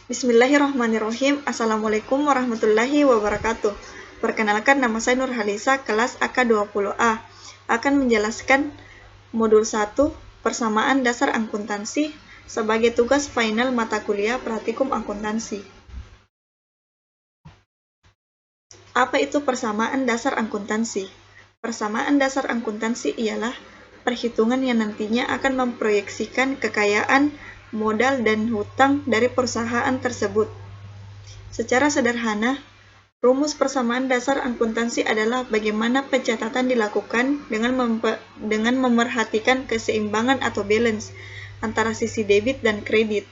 Bismillahirrahmanirrahim. Assalamualaikum warahmatullahi wabarakatuh. Perkenalkan, nama saya Nurhalisa, kelas AK20A. Akan menjelaskan modul 1, persamaan dasar akuntansi sebagai tugas final mata kuliah praktikum akuntansi. Apa itu persamaan dasar akuntansi? Persamaan dasar akuntansi ialah perhitungan yang nantinya akan memproyeksikan kekayaan, modal, dan hutang dari perusahaan tersebut. Secara sederhana, rumus persamaan dasar akuntansi adalah bagaimana pencatatan dilakukan dengan memerhatikan keseimbangan atau balance antara sisi debit dan kredit.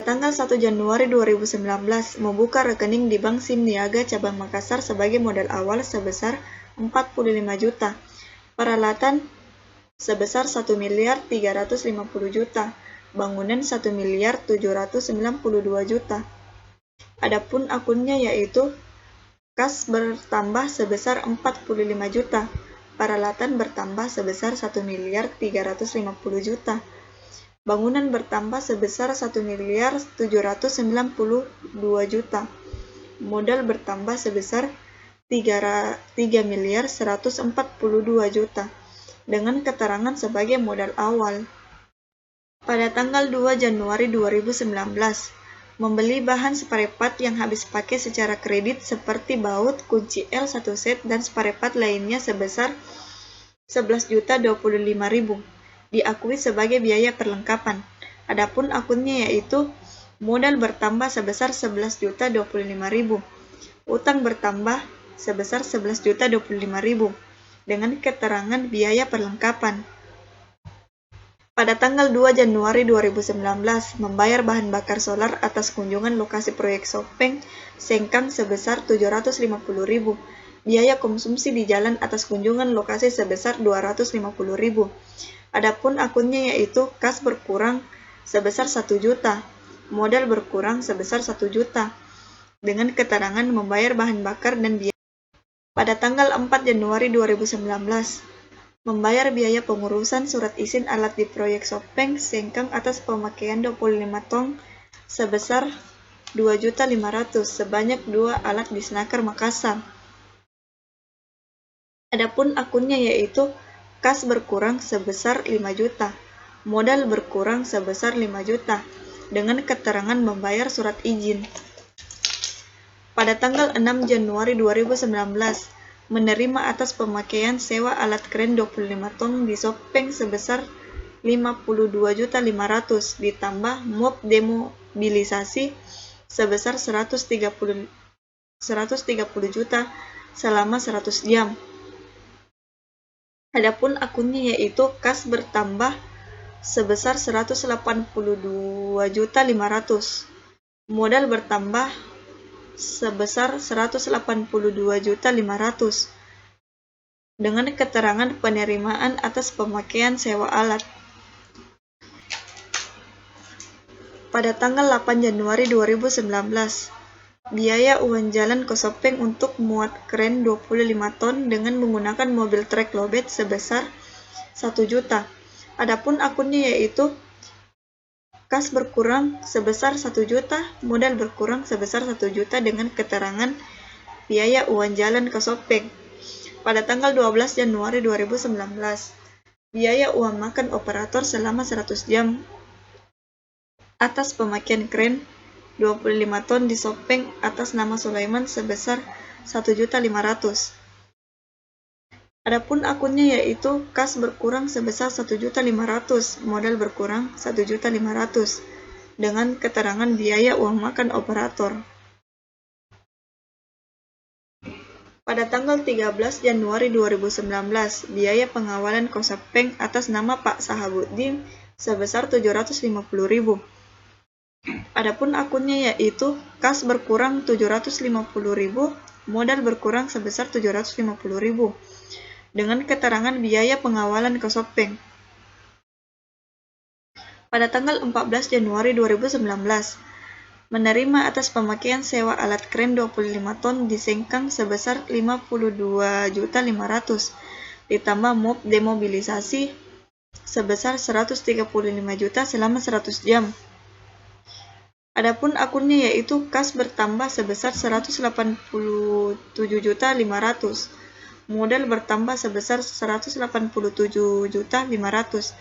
Tanggal 1 Januari 2019, membuka rekening di Bank SIM Niaga Cabang Makassar sebagai modal awal sebesar 45 juta. Peralatan sebesar 1.350 juta. Bangunan 1.792 juta. Adapun akunnya yaitu kas bertambah sebesar 45 juta. Peralatan bertambah sebesar 1.350 juta. Bangunan bertambah sebesar 1.792 juta. Modal bertambah sebesar 3.142 juta dengan keterangan sebagai modal awal. Pada tanggal 2 Januari 2019, membeli bahan sparepat yang habis pakai secara kredit seperti baut, kunci L 1 set, dan sparepat lainnya sebesar 11.025.000 diakui sebagai biaya perlengkapan. Adapun akunnya yaitu modal bertambah sebesar 11.025.000, utang bertambah sebesar 11.025.000 dengan keterangan biaya perlengkapan. Pada tanggal 2 Januari 2019, membayar bahan bakar solar atas kunjungan lokasi proyek Sopeng Sengkang sebesar 750.000. Biaya konsumsi di jalan atas kunjungan lokasi sebesar 250.000. Adapun akunnya yaitu kas berkurang sebesar 1 juta, modal berkurang sebesar 1 juta, dengan keterangan membayar bahan bakar dan biaya. Pada tanggal 4 Januari 2019, membayar biaya pengurusan surat izin alat di proyek Sopeng Sengkang atas pemakaian 25 tong sebesar 2.500.000 sebanyak 2 alat di Snaker Makassar. Adapun akunnya yaitu kas berkurang sebesar 5 juta, modal berkurang sebesar 5 juta, dengan keterangan membayar surat izin. Pada tanggal 6 Januari 2019, menerima atas pemakaian sewa alat kren 25 tong di Sopeng sebesar 52.500.000 ditambah MOP demobilisasi sebesar 130 juta selama 100 jam. Adapun akunnya yaitu kas bertambah sebesar 182.500.000, modal bertambah sebesar 182.500.000 dengan keterangan penerimaan atas pemakaian sewa alat. Pada tanggal 8 Januari 2019, biaya uang jalan ke Sopeng untuk muat kren 25 ton dengan menggunakan mobil trek lobet sebesar 1 juta. Adapun akunnya yaitu kas berkurang sebesar 1 juta, modal berkurang sebesar 1 juta dengan keterangan biaya uang jalan ke Sopeng. Pada tanggal 12 Januari 2019, biaya uang makan operator selama 100 jam atas pemakaian kren 25 ton di Sopeng atas nama Sulaiman sebesar 1.500.000. Adapun akunnya yaitu kas berkurang sebesar 1.500.000, modal berkurang 1.500.000 dengan keterangan biaya uang makan operator. Pada tanggal 13 Januari 2019, biaya pengawalan ke Sopeng atas nama Pak Sahabuddin sebesar 750.000. Adapun akunnya yaitu kas berkurang 750.000, modal berkurang sebesar 750.000 dengan keterangan biaya pengawalan ke Sopeng. Pada tanggal 14 Januari 2019, menerima atas pemakaian sewa alat kren 25 ton di Sengkang sebesar 52.500.000 ditambah MOP demobilisasi sebesar 135 juta selama 100 jam. Adapun akunnya yaitu kas bertambah sebesar 187.500. Modal bertambah sebesar 187.500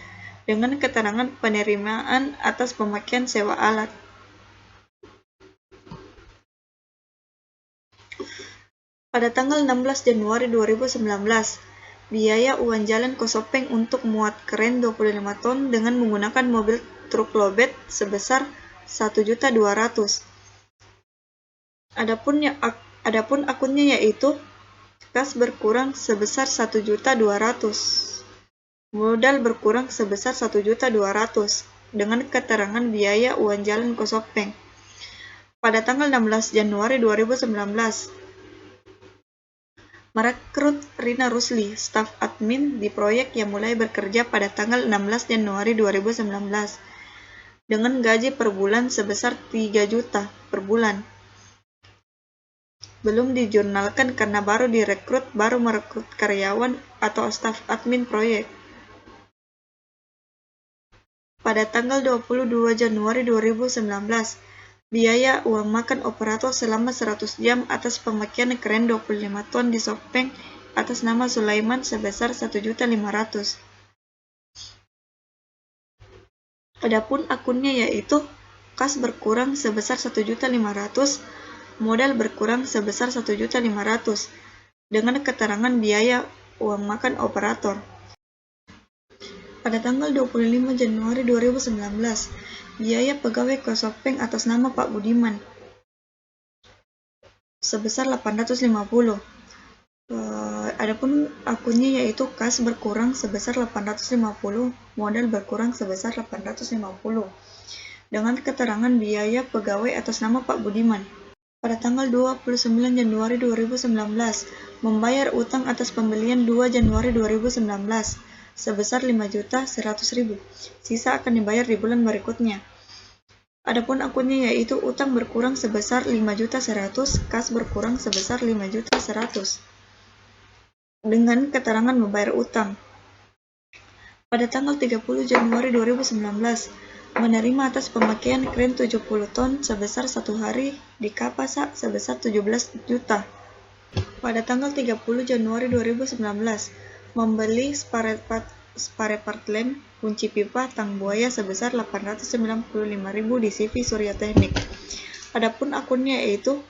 dengan keterangan penerimaan atas pemakaian sewa alat. Pada tanggal 16 Januari 2019, biaya uang jalan Kosopeng untuk muat kren 25 ton dengan menggunakan mobil truk lobet sebesar 1.200.000. Adapun akunnya yaitu kas berkurang sebesar 1.200.000. Modal berkurang sebesar 1.200.000 dengan keterangan biaya uang jalan Kosopeng. Pada tanggal 16 Januari 2019, merekrut Rina Rusli, staf admin di proyek yang mulai bekerja pada tanggal 16 Januari 2019 dengan gaji per bulan sebesar 3 juta per bulan. Belum dijurnalkan karena baru merekrut karyawan atau staf admin proyek. Pada tanggal 22 Januari 2019, biaya uang makan operator selama 100 jam atas pemakaian kren 25 ton di Sopeng atas nama Sulaiman sebesar 1.500.000. Adapun akunnya yaitu kas berkurang sebesar 1.500.000, modal berkurang sebesar 1.500.000 dengan keterangan biaya uang makan operator. Pada tanggal 25 Januari 2019, biaya pegawai Kosopeng atas nama Pak Budiman sebesar 850. Adapun akunnya yaitu kas berkurang sebesar 850, modal berkurang sebesar 850 dengan keterangan biaya pegawai atas nama Pak Budiman. Pada tanggal 29 Januari 2019, membayar utang atas pembelian 2 Januari 2019 sebesar 5.100.000. Sisa akan dibayar di bulan berikutnya. Adapun akunnya yaitu utang berkurang sebesar 5.100.000, kas berkurang sebesar 5.100.000 dengan keterangan membayar utang. Pada tanggal 30 Januari 2019, menerima atas pemakaian kren 70 ton sebesar 1 hari di Kapasa sebesar 17 juta. Pada tanggal 30 Januari 2019, membeli spare part lem, kunci pipa, tang buaya sebesar 895.000 di CV Surya Teknik. Adapun akunnya yaitu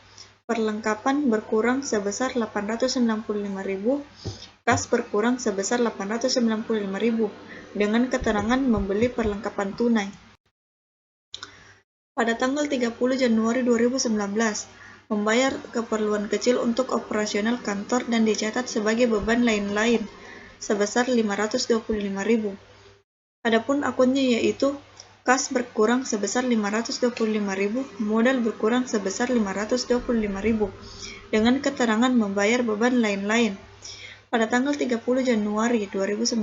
perlengkapan berkurang sebesar 895.000, kas berkurang sebesar 895.000 dengan keterangan membeli perlengkapan tunai. Pada tanggal 30 Januari 2019, membayar keperluan kecil untuk operasional kantor dan dicatat sebagai beban lain-lain sebesar 525.000. Adapun akunnya yaitu kas berkurang sebesar 525.000, modal berkurang sebesar 525.000 dengan keterangan membayar beban lain-lain. Pada tanggal 30 Januari 2019,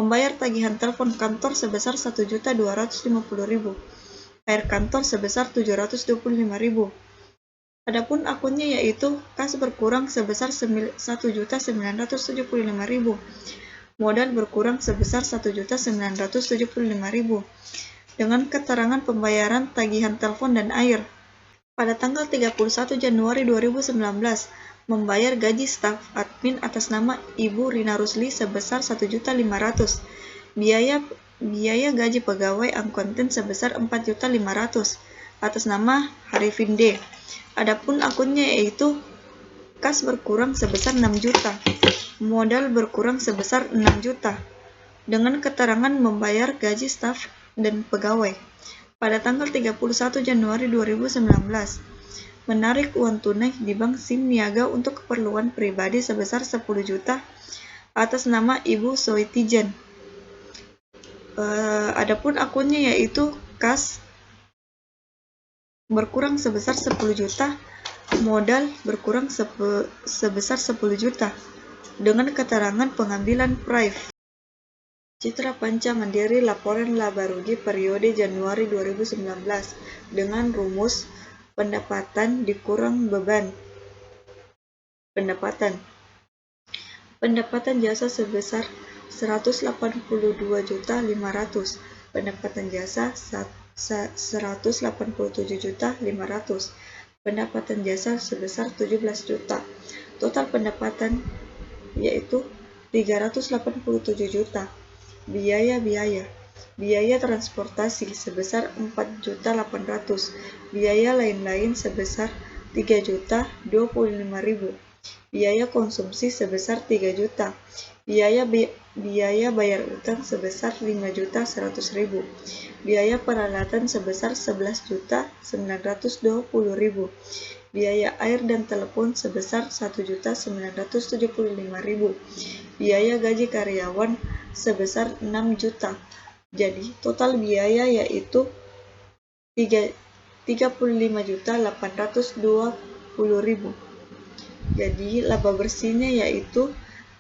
membayar tagihan telepon kantor sebesar 1.250.000, air kantor sebesar 725.000. Adapun akunnya yaitu kas berkurang sebesar 1.975.000, modal berkurang sebesar 1.975.000 dengan keterangan pembayaran tagihan telepon dan air. Pada tanggal 31 Januari 2019, membayar gaji staf admin atas nama Ibu Rina Rusli sebesar 1.500.000. Biaya gaji pegawai angkonten sebesar 4.500.000 atas nama Harifin D. Adapun akunnya yaitu kas berkurang sebesar 6 juta, modal berkurang sebesar 6 juta dengan keterangan membayar gaji staf dan pegawai. Pada tanggal 31 Januari 2019, menarik uang tunai di Bank SIM Niaga untuk keperluan pribadi sebesar 10 juta atas nama Ibu Soetijan. Adapun akunnya yaitu kas berkurang sebesar 10 juta, modal berkurang sebesar 10 juta dengan keterangan pengambilan prive. Citra Panca Mandiri laporan laba rugi periode Januari 2019 dengan rumus pendapatan dikurang beban. Pendapatan jasa sebesar 182.500, pendapatan jasa 187.500.000. Pendapatan jasa sebesar 17 juta. Total pendapatan yaitu 387 juta. Biaya transportasi sebesar 4.800.000. Biaya lain-lain sebesar 3.025.000. Biaya konsumsi sebesar 3 juta. Biaya bayar utang sebesar 5.100.000. Biaya peralatan sebesar 11.920.000. Biaya air dan telepon sebesar 1.975.000. Biaya gaji karyawan sebesar 6 juta. Jadi total biaya yaitu 35.820.000. Jadi laba bersihnya yaitu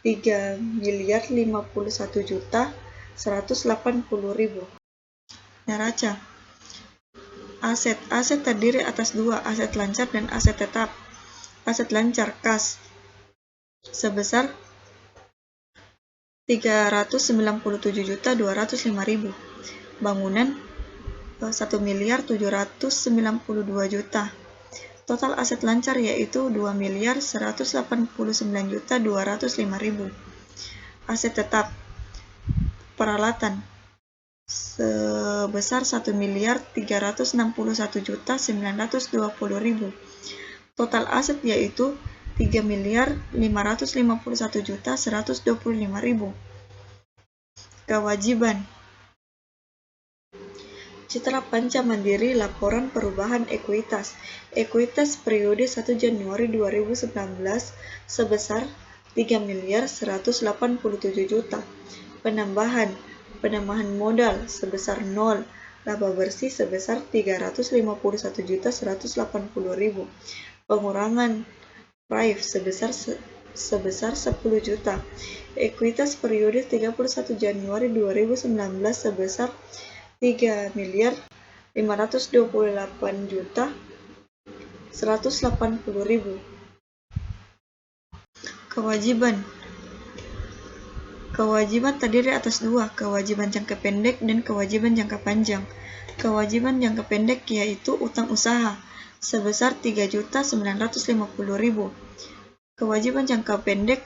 3.051.180.000. Neraca. Aset terdiri atas dua, aset lancar dan aset tetap. Aset lancar kas sebesar 397.205.000. Bangunan 1.792.000.000. Total aset lancar yaitu 2.189.205.000. Aset tetap peralatan sebesar 1.361.920.000. Total aset yaitu 3.551.125.000. Kewajiban. Citra Panca Mandiri Laporan Perubahan Ekuitas. Ekuitas periode 1 Januari 2019 sebesar 3.187 juta. Penambahan modal sebesar 0. Laba bersih sebesar 351.180.000. Pengurangan PRIV sebesar 10 juta. Ekuitas periode 31 Januari 2019 sebesar 3.528.180.000. Kewajiban terdiri atas dua, kewajiban jangka pendek dan kewajiban jangka panjang. Kewajiban jangka pendek yaitu utang usaha sebesar 3.950.000. Kewajiban jangka pendek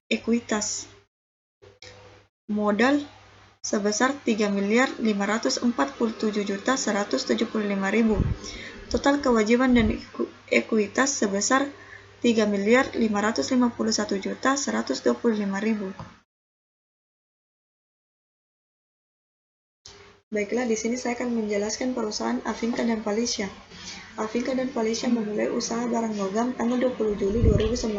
ekuitas modal sebesar 3.547.175.000. Total kewajiban dan ekuitas sebesar 3.551.125.000. Baiklah, di sini saya akan menjelaskan perusahaan Afinka dan Felicia. Afinka dan Felicia memulai usaha barang logam tanggal 20 Juli 2019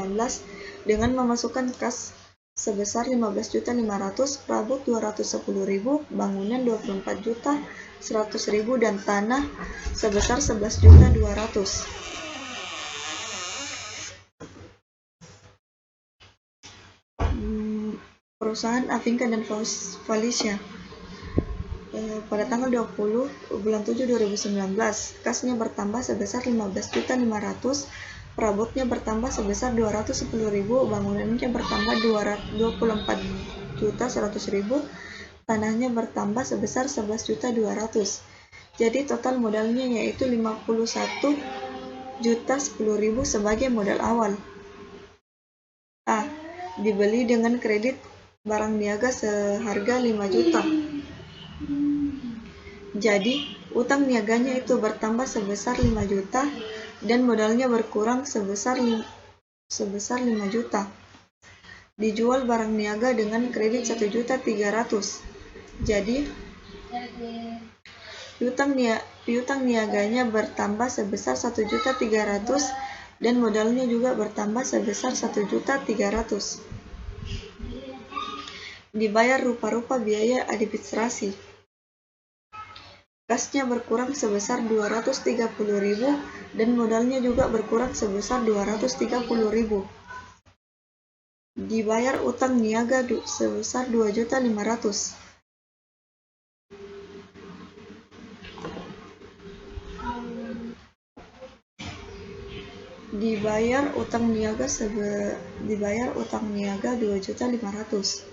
dengan memasukkan kas sebesar 15.500.000, perabot 210.000, bangunan 24.100.000 dan tanah sebesar 11.200.000. Perusahaan Afinka dan Felicia pada tanggal 20 bulan 7 2019, kasnya bertambah sebesar 15.500.000, perabotnya bertambah sebesar 210.000, bangunannya bertambah 24.100.000, tanahnya bertambah sebesar 11.200.000. Jadi total modalnya yaitu 51.010.000 sebagai modal awal. A. Dibeli dengan kredit barang niaga seharga 5 juta. Jadi, utang niaganya itu bertambah sebesar 5 juta dan modalnya berkurang sebesar 5 juta. Dijual barang niaga dengan kredit 1.300.000. Jadi, piutang niaganya bertambah sebesar 1.300.000 dan modalnya juga bertambah sebesar 1.300.000. Dibayar rupa-rupa biaya administrasi. Kasnya berkurang sebesar 230.000 dan modalnya juga berkurang sebesar 230.000. Dibayar utang niaga sebesar 2.500.000. Dibayar utang niaga 2.500.000.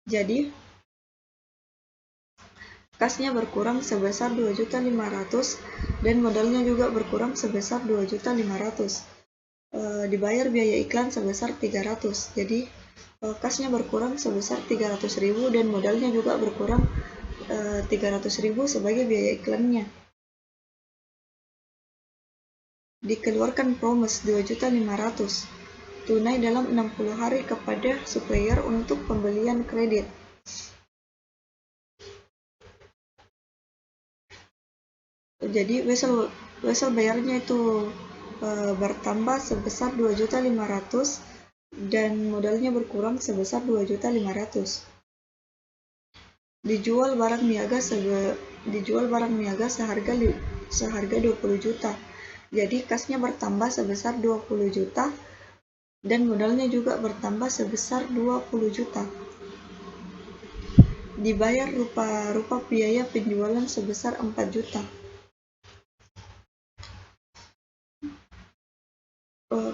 Jadi Kasnya berkurang sebesar 2.500.000 dan modalnya juga berkurang sebesar 2.500.000. Dibayar biaya iklan sebesar 300. Jadi kasnya berkurang sebesar 300.000 dan modalnya juga berkurang 300.000 sebagai biaya iklannya. Dikeluarkan promes 2.500.000 tunai dalam 60 hari kepada supplier untuk pembelian kredit. Jadi wesel bayarnya itu bertambah sebesar 2.500.000 dan modalnya berkurang sebesar 2.500.000. Dijual barang niaga seharga 20 juta. Jadi kasnya bertambah sebesar 20 juta dan modalnya juga bertambah sebesar 20 juta. Dibayar rupa biaya penjualan sebesar 4 juta.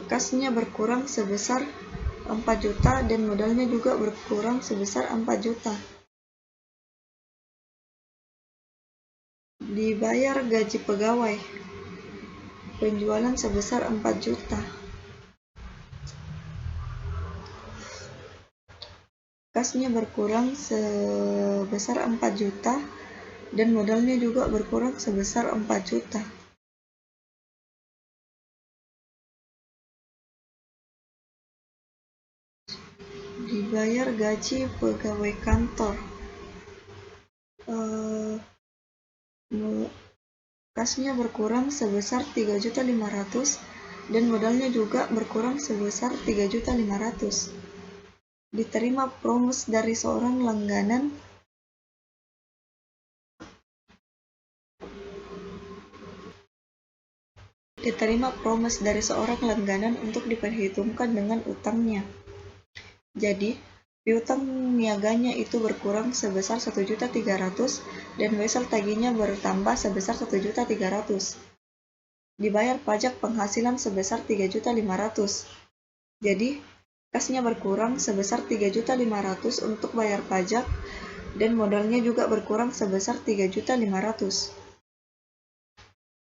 Kasnya berkurang sebesar 4 juta dan modalnya juga berkurang sebesar 4 juta. Dibayar gaji pegawai penjualan sebesar 4 juta. Kasnya berkurang sebesar 4 juta dan modalnya juga berkurang sebesar 4 juta. Dibayar gaji pegawai kantor. Kasnya berkurang sebesar 3.500.000 dan modalnya juga berkurang sebesar 3.500.000. Diterima promes dari seorang langganan untuk diperhitungkan dengan utangnya. Jadi, piutang niaganya itu berkurang sebesar 1.300.000 dan wesel tagihnya bertambah sebesar 1.300.000. Dibayar pajak penghasilan sebesar 3.500.000. Jadi, kasnya berkurang sebesar 3.500.000 untuk bayar pajak dan modalnya juga berkurang sebesar 3.500.000.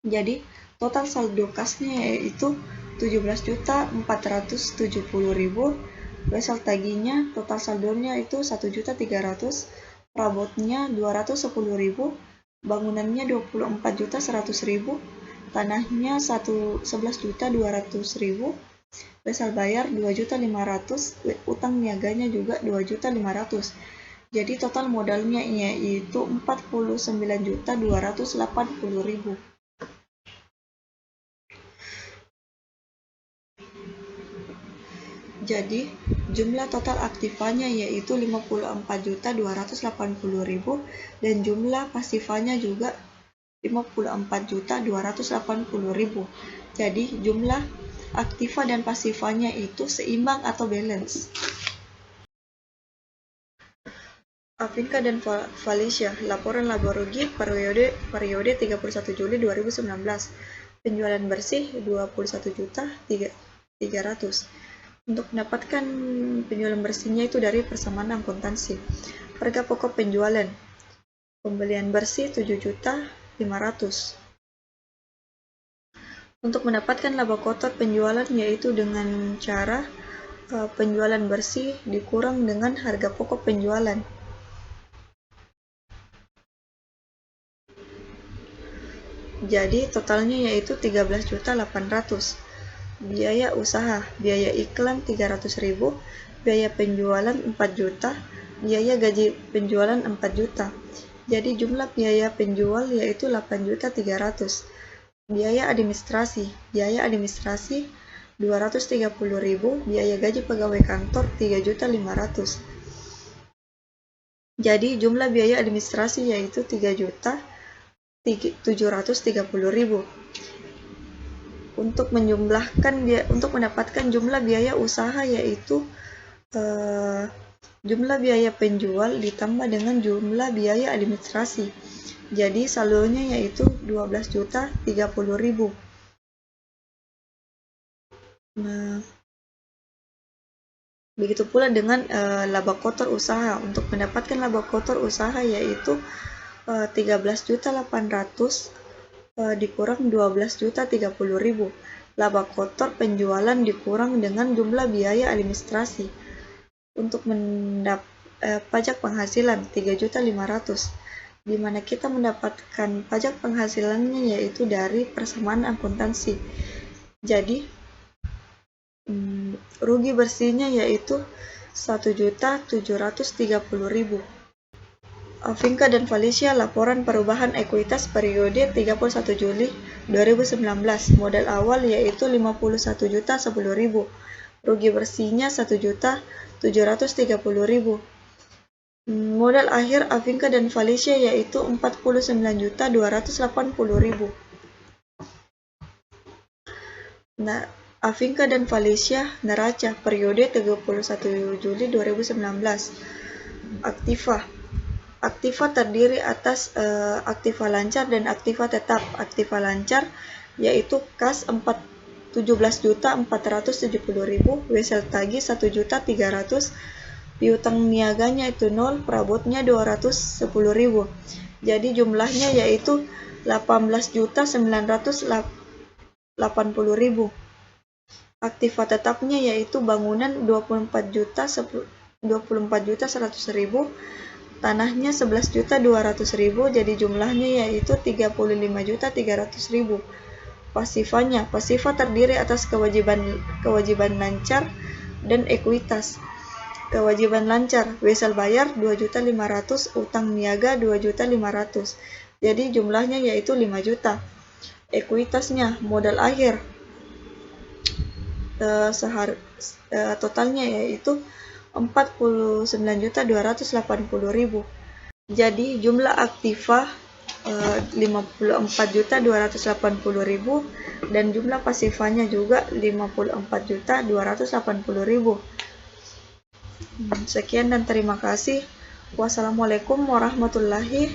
Jadi, total saldo kasnya yaitu 17.470.000. Wesel tagihnya total saldonya itu 1.300.000, perabotnya 210.000, bangunannya 24.100.000, tanahnya 11.200.000, wesel bayar 2.500.000, utang niaganya juga 2.500.000. Jadi total modalnya yaitu 49.280.000. Jadi, jumlah total aktifanya yaitu 54.280.000 dan jumlah pasifanya juga 54.280.000. Jadi, jumlah aktiva dan pasifanya itu seimbang atau balance. Afinka dan Felicia, laporan laba rugi periode 31 Juli 2019. Penjualan bersih 21.300.000. Untuk mendapatkan penjualan bersihnya itu dari persamaan akuntansi. Harga pokok penjualan pembelian bersih 7.500.000. Untuk mendapatkan laba kotor penjualan yaitu dengan cara penjualan bersih dikurang dengan harga pokok penjualan. Jadi totalnya yaitu 13.800.000. Biaya usaha, biaya iklan 300.000, biaya penjualan 4 juta, biaya gaji penjualan 4 juta. Jadi jumlah biaya penjual yaitu 8.300.000. Biaya administrasi 230.000, biaya gaji pegawai kantor 3.500.000. Jadi jumlah biaya administrasi yaitu 3.730.000. Untuk mendapatkan jumlah biaya usaha yaitu jumlah biaya penjual ditambah dengan jumlah biaya administrasi. Jadi saldonya yaitu 12.030.000. Nah, begitu pula dengan laba kotor usaha. Untuk mendapatkan laba kotor usaha yaitu 13.800.000 dikurang 12.030.000. Laba kotor penjualan dikurang dengan jumlah biaya administrasi. Untuk pajak penghasilan 3.500.000, di mana kita mendapatkan pajak penghasilannya yaitu dari persamaan akuntansi. Jadi rugi bersihnya yaitu 1.730.000. Afinka dan Felicia laporan perubahan ekuitas periode 31 Juli 2019. Modal awal yaitu 51.010.000. Rugi bersihnya 1.730.000. Modal akhir Afinka dan Felicia yaitu 49.280.000. Nah, Afinka dan Felicia neraca periode 31 Juli 2019. Aktiva terdiri atas aktiva lancar dan aktiva tetap. Aktiva lancar yaitu kas 17.470.000, wesel tagih 1.300.000, piutang niaganya itu 0, perabotnya 210.000. Jadi jumlahnya yaitu 18.980.000. Aktiva tetapnya yaitu bangunan 24.100.000, tanahnya 11.200.000, jadi jumlahnya yaitu 35.300.000. Pasifa terdiri atas kewajiban lancar dan ekuitas. Kewajiban lancar, wesel bayar 2.500.000, utang niaga 2.500.000, jadi jumlahnya yaitu 5 juta. Ekuitasnya modal akhir totalnya yaitu 49.280.000. Jadi jumlah aktiva 54.280.000 dan jumlah pasifanya juga 54.280.000. Sekian dan terima kasih. Wassalamualaikum warahmatullahi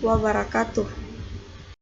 wabarakatuh.